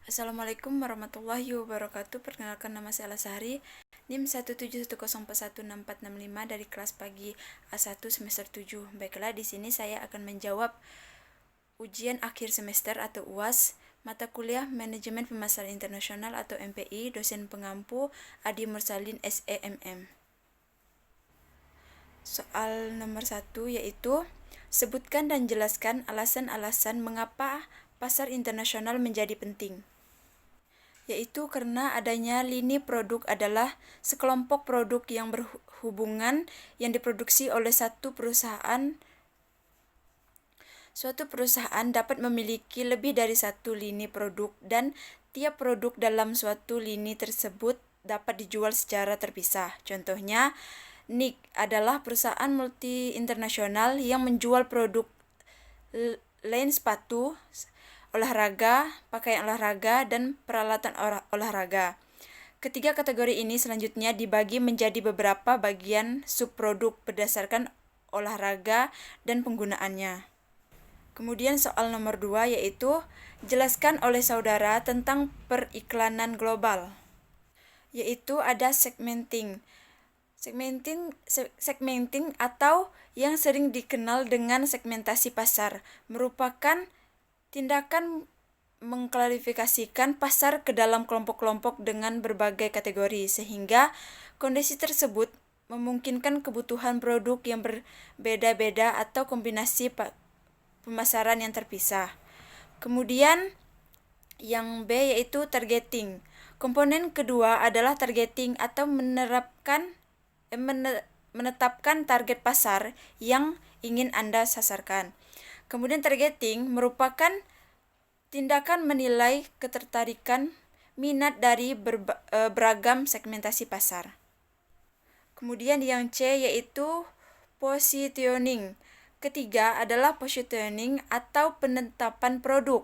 Assalamualaikum warahmatullahi wabarakatuh. Perkenalkan, nama saya Lasari, NIM 171044645 dari kelas pagi A1 semester 7. Baiklah, di sini saya akan menjawab ujian akhir semester atau UAS mata kuliah Manajemen Pemasaran Internasional atau MPI, dosen pengampu Adi Mursalin SEMM. Soal nomor 1 yaitu sebutkan dan jelaskan alasan-alasan mengapa pasar internasional menjadi penting. Yaitu karena adanya lini produk adalah sekelompok produk yang berhubungan yang diproduksi oleh Suatu perusahaan dapat memiliki lebih dari satu lini produk dan tiap produk dalam suatu lini tersebut dapat dijual secara terpisah. Contohnya, NIK adalah perusahaan multi internasional yang menjual produk lain sepatu, olahraga, pakaian olahraga, dan peralatan olahraga. Ketiga kategori ini selanjutnya dibagi menjadi beberapa bagian subproduk berdasarkan olahraga dan penggunaannya. Kemudian soal nomor 2 yaitu jelaskan oleh saudara tentang periklanan global. Yaitu ada segmenting. Segmenting atau yang sering dikenal dengan segmentasi pasar merupakan tindakan mengklarifikasikan pasar ke dalam kelompok-kelompok dengan berbagai kategori sehingga kondisi tersebut memungkinkan kebutuhan produk yang berbeda-beda atau kombinasi pemasaran yang terpisah. Kemudian yang B yaitu targeting. Komponen kedua adalah targeting atau menetapkan target pasar yang ingin Anda sasarkan. Kemudian targeting merupakan tindakan menilai ketertarikan minat dari beragam segmentasi pasar. Kemudian yang C yaitu positioning. Ketiga adalah positioning atau penetapan produk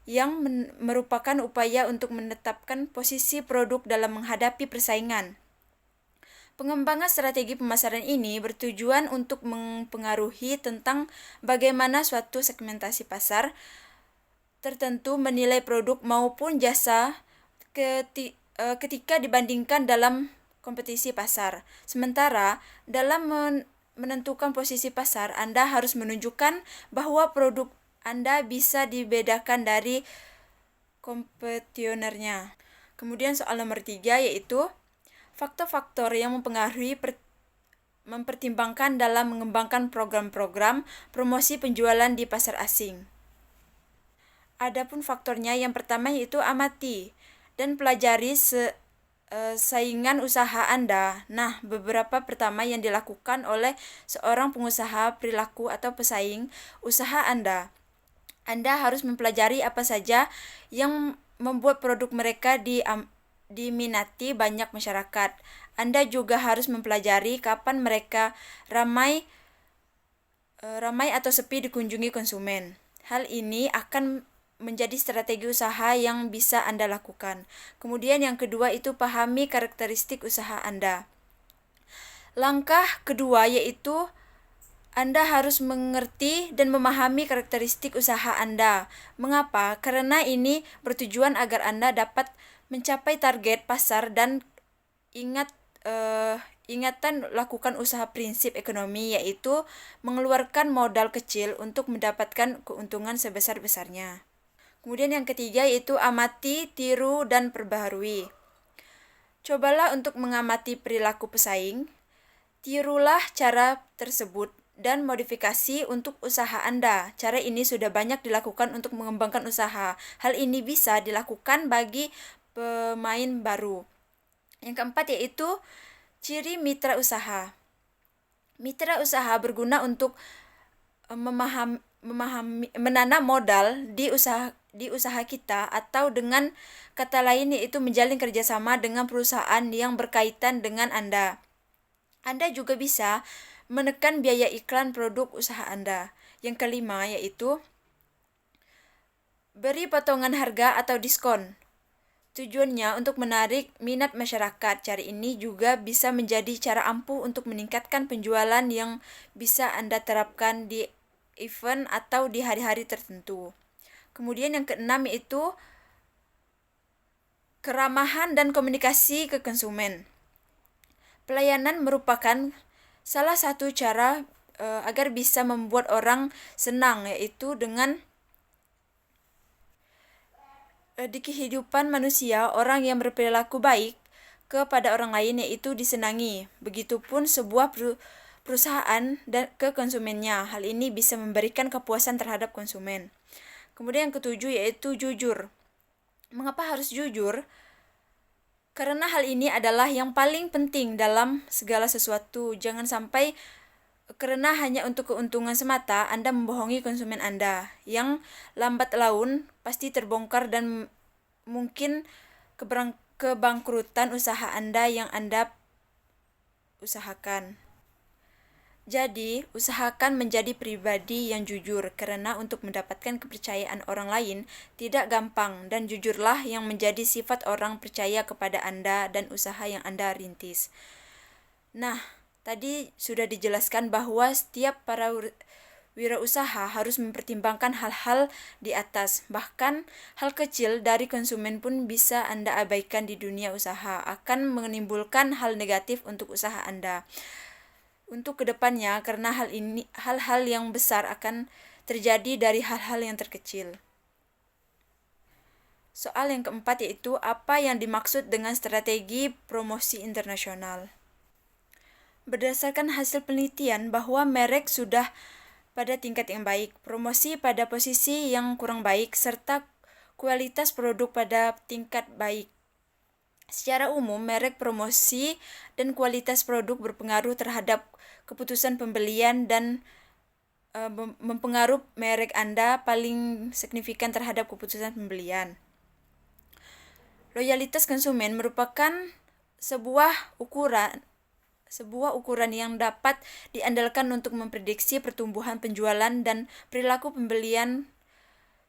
yang merupakan upaya untuk menetapkan posisi produk dalam menghadapi persaingan. Pengembangan strategi pemasaran ini bertujuan untuk mempengaruhi tentang bagaimana suatu segmentasi pasar tertentu menilai produk maupun jasa ketika dibandingkan dalam kompetisi pasar. Sementara dalam menentukan posisi pasar, Anda harus menunjukkan bahwa produk Anda bisa dibedakan dari kompetitornya. Kemudian soal nomor 3 yaitu faktor-faktor yang mempertimbangkan dalam mengembangkan program-program promosi penjualan di pasar asing. Adapun faktornya yang pertama yaitu amati dan pelajari saingan usaha Anda. Nah, beberapa pertama yang dilakukan oleh seorang pengusaha perilaku atau pesaing usaha Anda. Anda harus mempelajari apa saja yang membuat produk mereka diminati banyak masyarakat. Anda juga harus mempelajari kapan mereka ramai atau sepi dikunjungi konsumen. Hal ini akan menjadi strategi usaha yang bisa Anda lakukan. Kemudian yang kedua itu pahami karakteristik usaha Anda. Langkah kedua yaitu Anda harus mengerti dan memahami karakteristik usaha Anda. Mengapa? Karena ini bertujuan agar Anda dapat mencapai target pasar dan ingatan lakukan usaha prinsip ekonomi yaitu mengeluarkan modal kecil untuk mendapatkan keuntungan sebesar-besarnya. Kemudian yang ketiga yaitu amati, tiru, dan perbaharui. Cobalah untuk mengamati perilaku pesaing, tirulah cara tersebut, dan modifikasi untuk usaha Anda. Cara ini sudah banyak dilakukan untuk mengembangkan usaha. Hal ini bisa dilakukan bagi pemain baru. Yang keempat yaitu ciri mitra usaha. Mitra usaha berguna untuk menanam modal di usaha kita, atau dengan kata lain yaitu menjalin kerjasama dengan perusahaan yang berkaitan dengan Anda. Anda juga bisa menekan biaya iklan produk usaha Anda. Yang kelima yaitu beri potongan harga atau diskon. Tujuannya untuk menarik minat masyarakat. Cara ini juga bisa menjadi cara ampuh untuk meningkatkan penjualan yang bisa Anda terapkan di event atau di hari-hari tertentu. Kemudian yang keenam yaitu Keramahan dan komunikasi ke konsumen. Pelayanan merupakan salah satu cara agar bisa membuat orang senang, yaitu dengan di kehidupan manusia, orang yang berperilaku baik kepada orang lain yaitu disenangi. Begitupun sebuah perusahaan dan ke konsumennya. Hal ini bisa memberikan kepuasan terhadap konsumen. Kemudian yang ketujuh yaitu jujur. Mengapa harus jujur? Karena hal ini adalah yang paling penting dalam segala sesuatu. Jangan sampai karena hanya untuk keuntungan semata Anda membohongi konsumen Anda, yang lambat laun pasti terbongkar dan mungkin kebangkrutan usaha Anda yang Anda usahakan. Jadi, usahakan menjadi pribadi yang jujur, karena untuk mendapatkan kepercayaan orang lain tidak gampang, dan jujurlah yang menjadi sifat orang percaya kepada Anda dan usaha yang Anda rintis. Nah, tadi sudah dijelaskan bahwa setiap para wirausaha harus mempertimbangkan hal-hal di atas. Bahkan hal kecil dari konsumen pun bisa Anda abaikan di dunia usaha, akan menimbulkan hal negatif untuk usaha Anda. Untuk kedepannya, karena hal-hal yang besar akan terjadi dari hal-hal yang terkecil. Soal yang keempat yaitu apa yang dimaksud dengan strategi promosi internasional. Berdasarkan hasil penelitian bahwa merek sudah pada tingkat yang baik, promosi pada posisi yang kurang baik, serta kualitas produk pada tingkat baik. Secara umum, merek, promosi, dan kualitas produk berpengaruh terhadap keputusan pembelian dan mempengaruhi merek Anda paling signifikan terhadap keputusan pembelian. Loyalitas konsumen merupakan sebuah ukuran yang dapat diandalkan untuk memprediksi pertumbuhan penjualan dan perilaku pembelian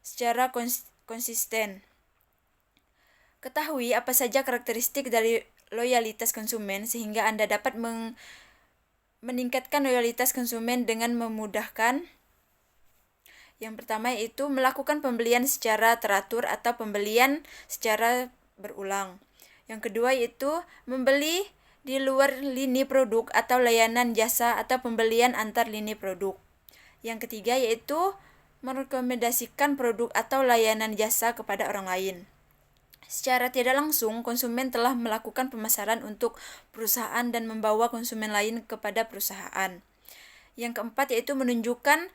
secara konsisten. Ketahui apa saja karakteristik dari loyalitas konsumen sehingga Anda dapat meningkatkan loyalitas konsumen dengan memudahkan. Yang pertama yaitu melakukan pembelian secara teratur atau pembelian secara berulang. Yang kedua yaitu membeli di luar lini produk atau layanan jasa atau pembelian antar lini produk. Yang ketiga yaitu merekomendasikan produk atau layanan jasa kepada orang lain. Secara tidak langsung, konsumen telah melakukan pemasaran untuk perusahaan dan membawa konsumen lain kepada perusahaan. Yang keempat yaitu menunjukkan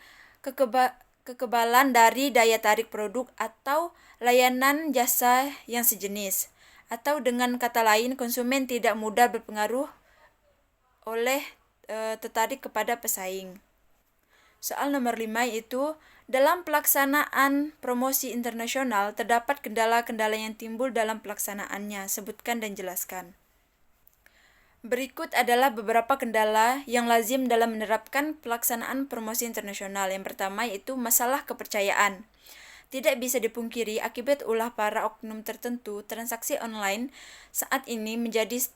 kekebalan dari daya tarik produk atau layanan jasa yang sejenis. Atau dengan kata lain, konsumen tidak mudah berpengaruh oleh tertarik kepada pesaing. Soal nomor 5 yaitu dalam pelaksanaan promosi internasional terdapat kendala-kendala yang timbul dalam pelaksanaannya. Sebutkan dan jelaskan. Berikut adalah beberapa kendala yang lazim dalam menerapkan pelaksanaan promosi internasional. Yang pertama yaitu masalah kepercayaan. Tidak bisa dipungkiri akibat ulah para oknum tertentu, transaksi online saat ini menjadi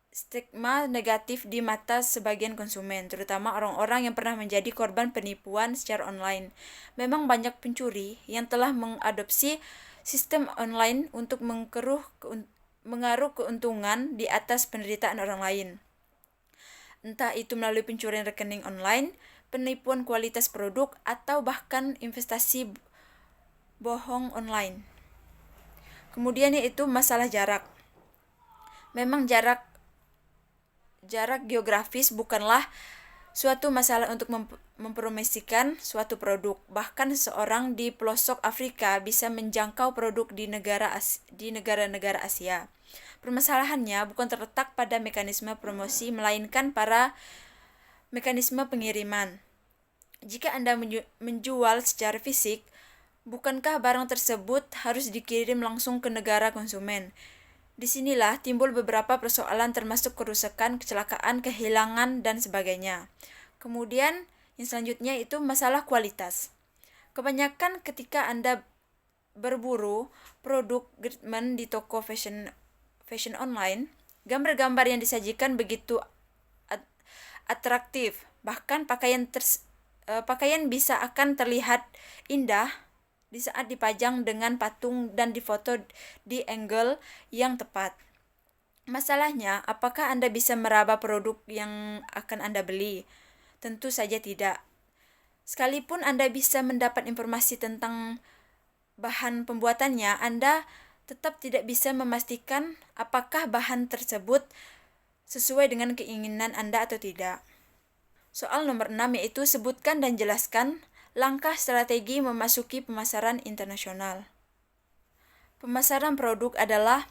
stigma negatif di mata sebagian konsumen, terutama orang-orang yang pernah menjadi korban penipuan secara online. Memang banyak pencuri yang telah mengadopsi sistem online untuk mengaruh keuntungan di atas penderitaan orang lain. Entah itu melalui pencurian rekening online, penipuan kualitas produk, atau bahkan investasi bohong online. Kemudian yaitu masalah jarak. Memang jarak geografis bukanlah suatu masalah untuk mempromosikan suatu produk. Bahkan seseorang di pelosok Afrika bisa menjangkau produk di negara-negara Asia. Permasalahannya bukan terletak pada mekanisme promosi, melainkan pada mekanisme pengiriman. Jika Anda menjual secara fisik, bukankah barang tersebut harus dikirim langsung ke negara konsumen? Disinilah timbul beberapa persoalan termasuk kerusakan, kecelakaan, kehilangan, dan sebagainya. Kemudian yang selanjutnya itu masalah kualitas. Kebanyakan ketika Anda berburu produk treatment di toko fashion online, gambar-gambar yang disajikan begitu atraktif. Bahkan pakaian bisa akan terlihat indah di saat dipajang dengan patung dan difoto di angle yang tepat. Masalahnya, apakah Anda bisa meraba produk yang akan Anda beli? Tentu saja tidak. Sekalipun Anda bisa mendapat informasi tentang bahan pembuatannya, Anda tetap tidak bisa memastikan apakah bahan tersebut sesuai dengan keinginan Anda atau tidak. Soal nomor 6 yaitu sebutkan dan jelaskan langkah strategi memasuki pemasaran internasional. Pemasaran produk adalah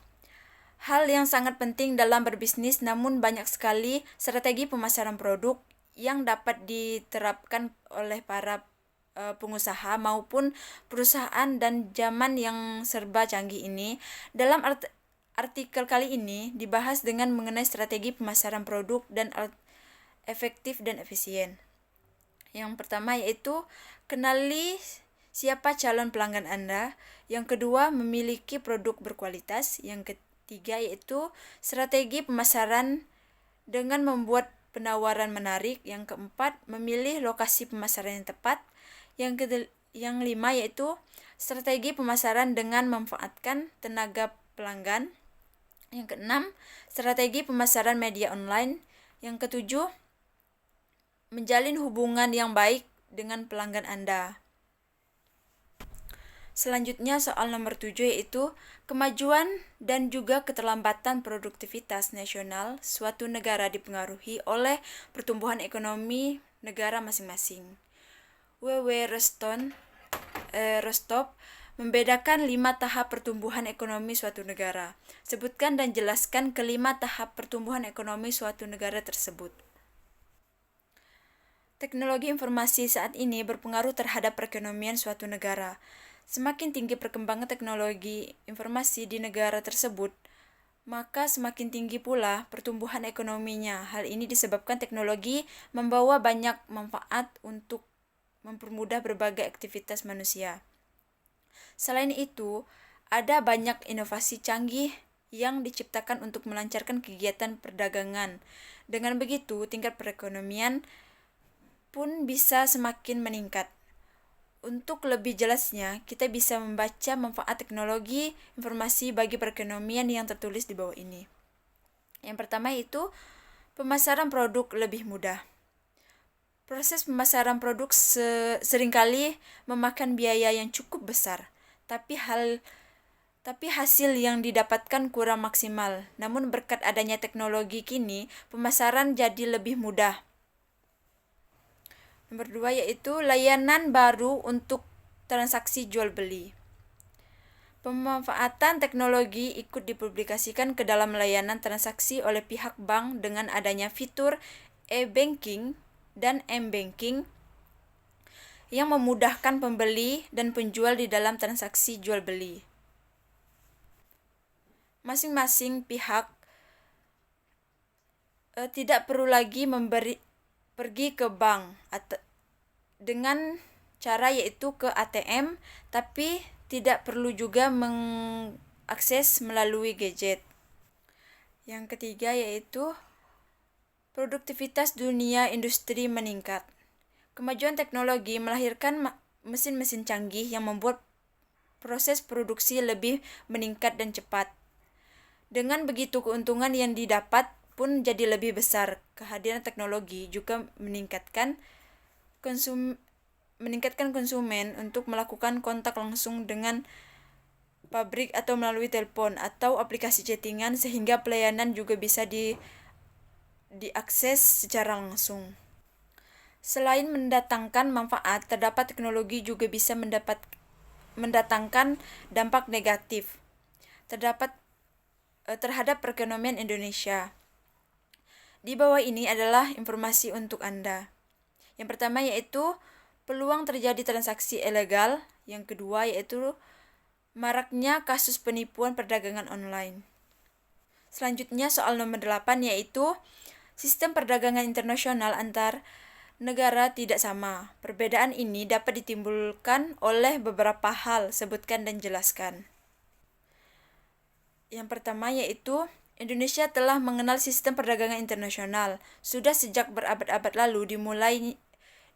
hal yang sangat penting dalam berbisnis, namun banyak sekali strategi pemasaran produk yang dapat diterapkan oleh para pengusaha maupun perusahaan dan zaman yang serba canggih ini. Dalam artikel kali ini dibahas dengan mengenai strategi pemasaran produk dan efektif dan efisien. Yang pertama yaitu kenali siapa calon pelanggan Anda. Yang kedua, memiliki produk berkualitas. Yang ketiga yaitu strategi pemasaran dengan membuat penawaran menarik. Yang keempat, memilih lokasi pemasaran yang tepat. Yang lima yaitu strategi pemasaran dengan memanfaatkan tenaga pelanggan. Yang keenam, strategi pemasaran media online. Yang ketujuh, menjalin hubungan yang baik dengan pelanggan Anda. Selanjutnya soal nomor 7 yaitu kemajuan dan juga keterlambatan produktivitas nasional suatu negara dipengaruhi oleh pertumbuhan ekonomi negara masing-masing. W.W. Rostov membedakan 5 tahap pertumbuhan ekonomi suatu negara. Sebutkan dan jelaskan kelima tahap pertumbuhan ekonomi suatu negara tersebut. Teknologi informasi saat ini berpengaruh terhadap perekonomian suatu negara. Semakin tinggi perkembangan teknologi informasi di negara tersebut, maka semakin tinggi pula pertumbuhan ekonominya. Hal ini disebabkan teknologi membawa banyak manfaat untuk mempermudah berbagai aktivitas manusia. Selain itu, ada banyak inovasi canggih yang diciptakan untuk melancarkan kegiatan perdagangan. Dengan begitu, tingkat perekonomian pun bisa semakin meningkat. Untuk lebih jelasnya, kita bisa membaca manfaat teknologi informasi bagi perekonomian yang tertulis di bawah ini. Yang pertama yaitu pemasaran produk lebih mudah. Proses pemasaran produk seringkali memakan biaya yang cukup besar, tapi hasil yang didapatkan kurang maksimal. Namun berkat adanya teknologi kini, pemasaran jadi lebih mudah. Nomor 2 yaitu layanan baru untuk transaksi jual beli. Pemanfaatan teknologi ikut dipublikasikan ke dalam layanan transaksi oleh pihak bank dengan adanya fitur e-banking dan m-banking yang memudahkan pembeli dan penjual di dalam transaksi jual beli. Masing-masing pihak tidak perlu lagi pergi ke bank dengan cara yaitu ke ATM, tapi tidak perlu juga mengakses melalui gadget. Yang ketiga yaitu produktivitas dunia industri meningkat. Kemajuan teknologi melahirkan mesin-mesin canggih yang membuat proses produksi lebih meningkat dan cepat. Dengan begitu, keuntungan yang didapat pun jadi lebih besar. Kehadiran teknologi juga meningkatkan konsumen untuk melakukan kontak langsung dengan pabrik atau melalui telepon atau aplikasi chattingan, sehingga pelayanan juga bisa diakses secara langsung. Selain mendatangkan manfaat, terdapat teknologi juga bisa mendatangkan dampak negatif terhadap perekonomian Indonesia. Di bawah ini adalah informasi untuk Anda. Yang pertama yaitu peluang terjadi transaksi ilegal. Yang kedua yaitu maraknya kasus penipuan perdagangan online. Selanjutnya soal nomor 8 yaitu sistem perdagangan internasional antar negara tidak sama. Perbedaan ini dapat ditimbulkan oleh beberapa hal. Sebutkan dan jelaskan. Yang pertama yaitu Indonesia telah mengenal sistem perdagangan internasional. Sudah sejak berabad-abad lalu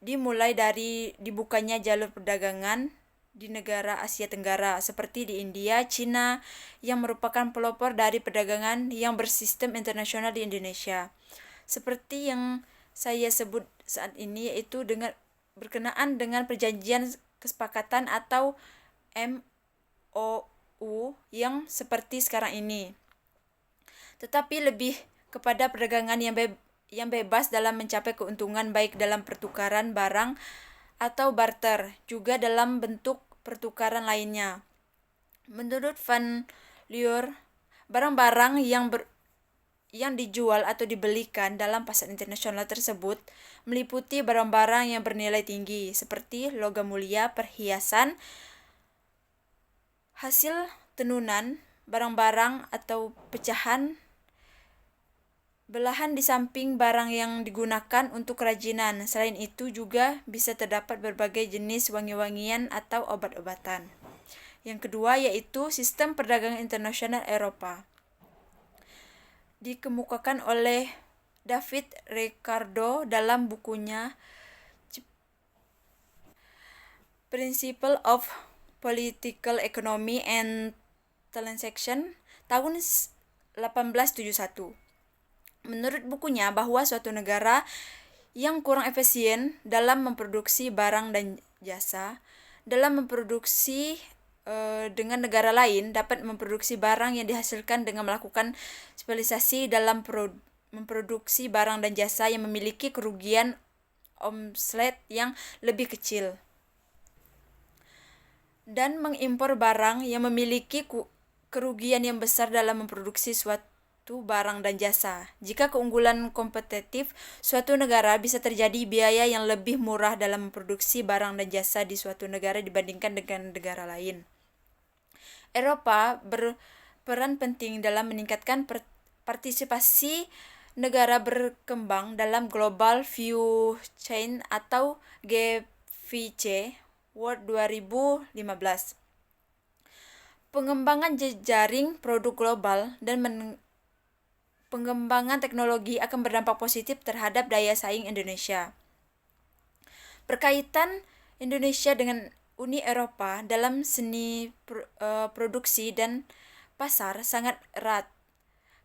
dimulai dari dibukanya jalur perdagangan di negara Asia Tenggara seperti di India, Cina yang merupakan pelopor dari perdagangan yang bersistem internasional di Indonesia. Seperti yang saya sebut saat ini, yaitu berkenaan dengan perjanjian kesepakatan atau MOU yang seperti sekarang ini. Tetapi lebih kepada perdagangan yang bebas dalam mencapai keuntungan baik dalam pertukaran barang atau barter, juga dalam bentuk pertukaran lainnya. Menurut Van Lier, barang-barang yang dijual atau dibelikan dalam pasar internasional tersebut meliputi barang-barang yang bernilai tinggi seperti logam mulia, perhiasan, hasil tenunan, barang-barang atau pecahan, belahan di samping barang yang digunakan untuk kerajinan. Selain itu juga bisa terdapat berbagai jenis wangi-wangian atau obat-obatan. Yang kedua yaitu sistem perdagangan internasional Eropa. Dikemukakan oleh David Ricardo dalam bukunya Principle of Political Economy and Transaction tahun 1871. Menurut bukunya bahwa suatu negara yang kurang efisien dalam memproduksi barang dan jasa, dalam memproduksi dengan negara lain dapat memproduksi barang yang dihasilkan dengan melakukan spesialisasi dalam memproduksi barang dan jasa yang memiliki kerugian omset yang lebih kecil, dan mengimpor barang yang memiliki kerugian yang besar dalam memproduksi suatu barang dan jasa. Jika keunggulan kompetitif suatu negara bisa terjadi biaya yang lebih murah dalam memproduksi barang dan jasa di suatu negara dibandingkan dengan negara lain. Eropa berperan penting dalam meningkatkan partisipasi negara berkembang dalam Global Value Chain atau GVC World 2015. Pengembangan jejaring produk global dan pengembangan teknologi akan berdampak positif terhadap daya saing Indonesia. Berkaitan Indonesia dengan Uni Eropa dalam seni produksi dan pasar sangat erat.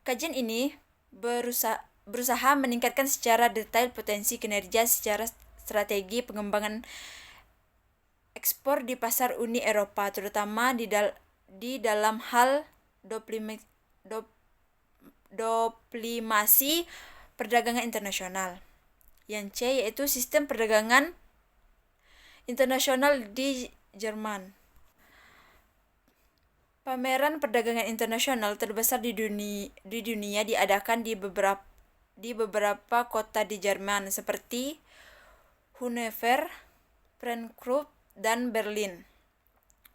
Kajian ini berusaha meningkatkan secara detail potensi kinerja secara strategi pengembangan ekspor di pasar Uni Eropa, terutama di dalam hal diplomasi perdagangan internasional. Yang C yaitu sistem perdagangan internasional di Jerman. Pameran perdagangan internasional terbesar di dunia diadakan di beberapa kota di Jerman seperti Hannover, Frankfurt, dan Berlin.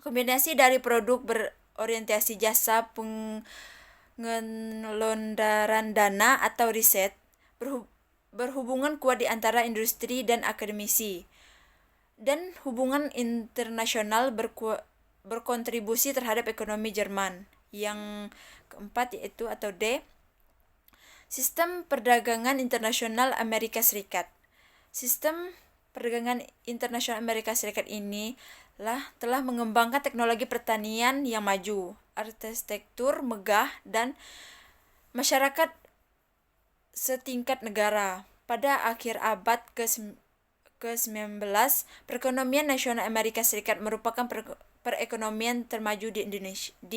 Kombinasi dari produk berorientasi jasa, pengelontaran dana atau riset berhubungan kuat di antara industri dan akademisi, dan hubungan internasional berkontribusi terhadap ekonomi Jerman. Yang keempat yaitu atau D, sistem perdagangan internasional Amerika Serikat. Sistem perdagangan internasional Amerika Serikat ini telah mengembangkan teknologi pertanian yang maju, arsitektur megah, dan masyarakat setingkat negara. Pada akhir abad ke-19, perekonomian nasional Amerika Serikat merupakan perekonomian termaju di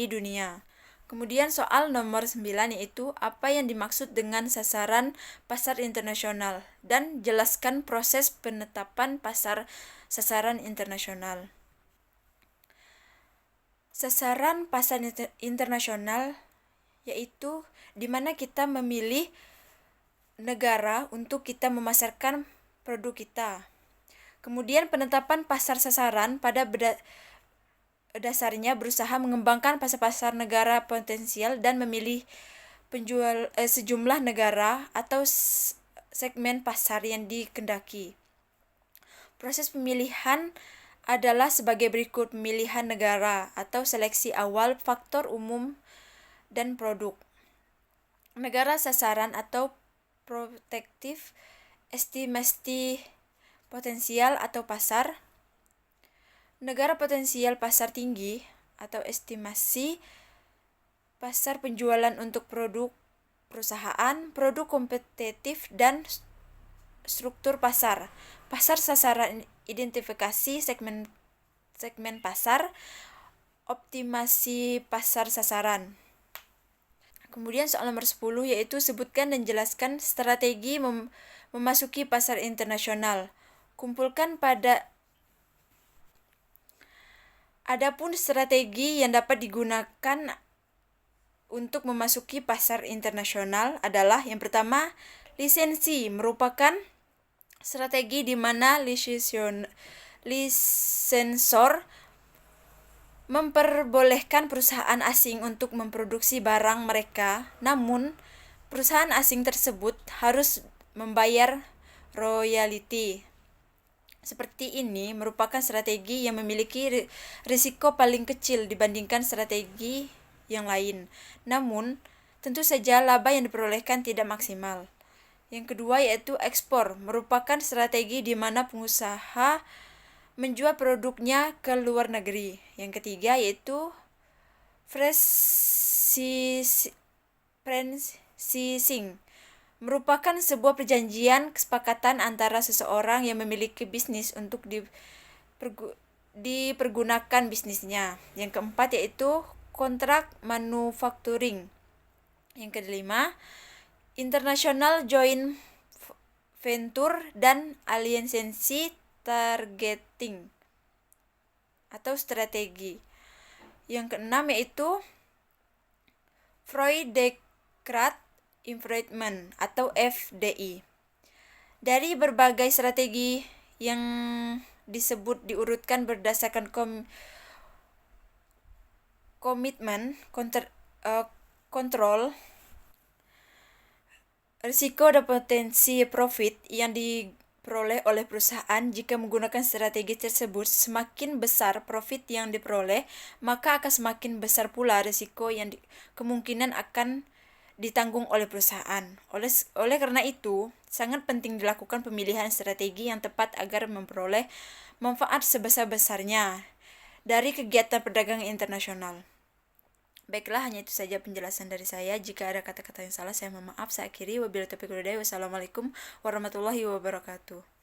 dunia. Kemudian soal nomor 9 yaitu apa yang dimaksud dengan sasaran pasar internasional, dan jelaskan proses penetapan sasaran internasional. Sasaran pasar internasional yaitu di mana kita memilih negara untuk kita memasarkan produk kita. Kemudian penetapan pasar sasaran pada dasarnya berusaha mengembangkan pasar-pasar negara potensial dan memilih sejumlah negara atau segmen pasar yang dikehendaki. Proses pemilihan adalah sebagai berikut: pemilihan negara atau seleksi awal, faktor umum, dan produk. Negara sasaran atau prospektif, estimasi potensial atau pasar. Negara potensial pasar tinggi atau estimasi pasar penjualan untuk produk perusahaan, produk kompetitif, dan struktur pasar. Pasar sasaran, identifikasi segmen pasar, optimasi pasar sasaran. Kemudian soal nomor 10 yaitu sebutkan dan jelaskan strategi memasuki pasar internasional. Adapun strategi yang dapat digunakan untuk memasuki pasar internasional adalah yang pertama, lisensi merupakan strategi di mana lisensor memperbolehkan perusahaan asing untuk memproduksi barang mereka, namun perusahaan asing tersebut harus membayar royalti. Seperti ini merupakan strategi yang memiliki risiko paling kecil dibandingkan strategi yang lain. Namun, tentu saja laba yang diperolehkan tidak maksimal. Yang kedua yaitu ekspor, merupakan strategi di mana pengusaha menjual produknya ke luar negeri. Yang ketiga yaitu franchising, merupakan sebuah perjanjian kesepakatan antara seseorang yang memiliki bisnis untuk dipergunakan bisnisnya. Yang keempat yaitu kontrak manufacturing. Yang kelima, international joint venture dan aliansi targeting atau strategi. Yang keenam yaitu Freude-Deckrat Improvement atau FDI. Dari berbagai strategi yang disebut diurutkan berdasarkan komitmen, kontrol, risiko dan potensi profit yang diperoleh oleh perusahaan. Jika menggunakan strategi tersebut, semakin besar profit yang diperoleh, maka akan semakin besar pula risiko yang kemungkinan akan ditanggung oleh perusahaan. Oleh karena itu, sangat penting dilakukan pemilihan strategi yang tepat agar memperoleh manfaat sebesar-besarnya dari kegiatan perdagangan internasional. Baiklah, hanya itu saja penjelasan dari saya. Jika ada kata-kata yang salah, saya mohon maaf. Saya akhiri. Wabillahi taufiq wal hidayah. Wassalamualaikum warahmatullahi wabarakatuh.